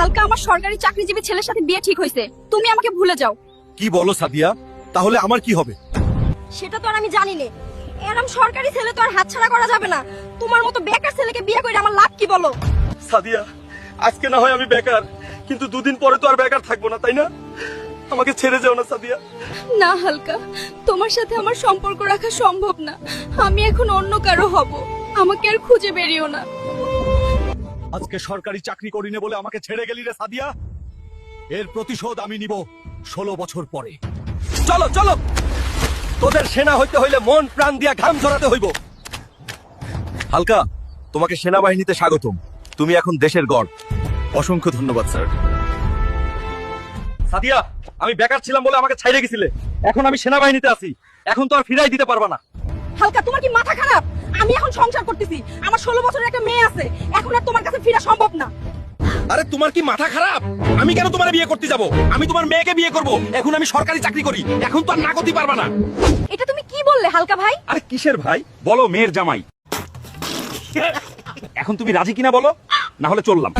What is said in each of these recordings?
হালকা আমার সরকারি চাকরিজীবী ছেলের সাথে বিয়ে ঠিক হয়েছে, তুমি আমাকে ভুলে যাও। কি বলো সাদিয়া? তাহলে আমার কি হবে? সেটা তো আর আমি জানি না। এরকম সরকারি ছেলে তো আর হাতছাড়া করা যাবে না। তোমার মতো বেকার ছেলেকে বিয়ে করে আমার লাভ কি বলো? সাদিয়া, আজকে না হয় আমি বেকার, কিন্তু দুদিন পরে তো আর বেকার থাকবো না, তাই না? আমাকে ছেড়ে যাও না সাদিয়া। না হালকা, তোমার সাথে আমার সম্পর্ক রাখা সম্ভব না। আমি এখন অন্য কারো হব, আমাকে আর খুঁজে বেরিও না। আজকে সরকারি চাকরি করি না বলে আমাকে ছেড়ে গেলি রে সাদিয়া। এর প্রতিশোধ আমি নিব 16 বছর পরে। চলো চলো, তোদের সেনা হইতে হইলে মন প্রাণ দিয়া ঘাম ঝরাতে হইব। হালকা, তোমাকে সেনাবাহিনীতে স্বাগতম। তুমি এখন দেশের গর্ব। অসংখ্য ধন্যবাদ স্যার। সাদিয়া, আমি বেকার ছিলাম বলে আমাকে ছাইড়ে গেছিলে, এখন আমি সেনাবাহিনীতে আছি, এখন তো আর ফিরাই দিতে পারবা না। হালকা, তোমার কি মাথা খারাপ? আমি এখন সংসার করতেছি, আমার 16 বছরের একটা মেয়ে আছে, এখন আর তোমার কাছে ফেরা সম্ভব না। আরে তোমার কি মাথা খারাপ? আমি কেন তোমার বিয়ে করতে যাব? আমি তোমার মেয়েকে বিয়ে করব। এখন আমি সরকারি চাকরি করি, এখন তো আর না করতে পারবা না। এটা তুমি কি বললে হালকা ভাই? আরে কিসের ভাই? বলো মেয়ের জামাই। এখন তুমি রাজি কিনা বলো, না হলে চললাম।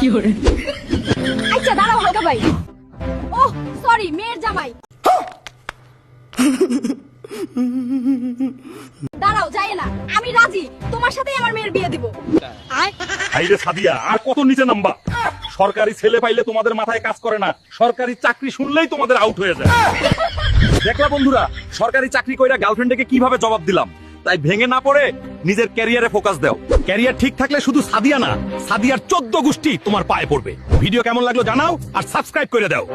আচ্ছা দাঁড়াও হালকা ভাই। ওহ সরি, মেয়ের জামাই। দাঁড়াও, যাই না, আমি রাজি, তোমার সাথেই আমার মেয়ের বিয়ে দিব। আইরে সাদিয়া, আর কত নিচে নামবা? সরকারি ছেলে পাইলে তোমাদের মাথায় কাজ করে না, সরকারি চাকরি শুনলেই তোমাদের আউট হয়ে যায়। দেখলা বন্ধুরা, সরকারি চাকরি কইরা গার্লফ্রেন্ডকে কিভাবে জবাব দিলাম। তাই ভেঙে না পড়ে নিজের ক্যারিয়ারে ফোকাস দাও। ক্যারিয়ার ঠিক থাকলে শুধু সাদিয়া না, সাদিয়ার 14 গোষ্ঠী তোমার পায়ে পড়বে। ভিডিও কেমন লাগলো জানাও, আর সাবস্ক্রাইব করে দাও।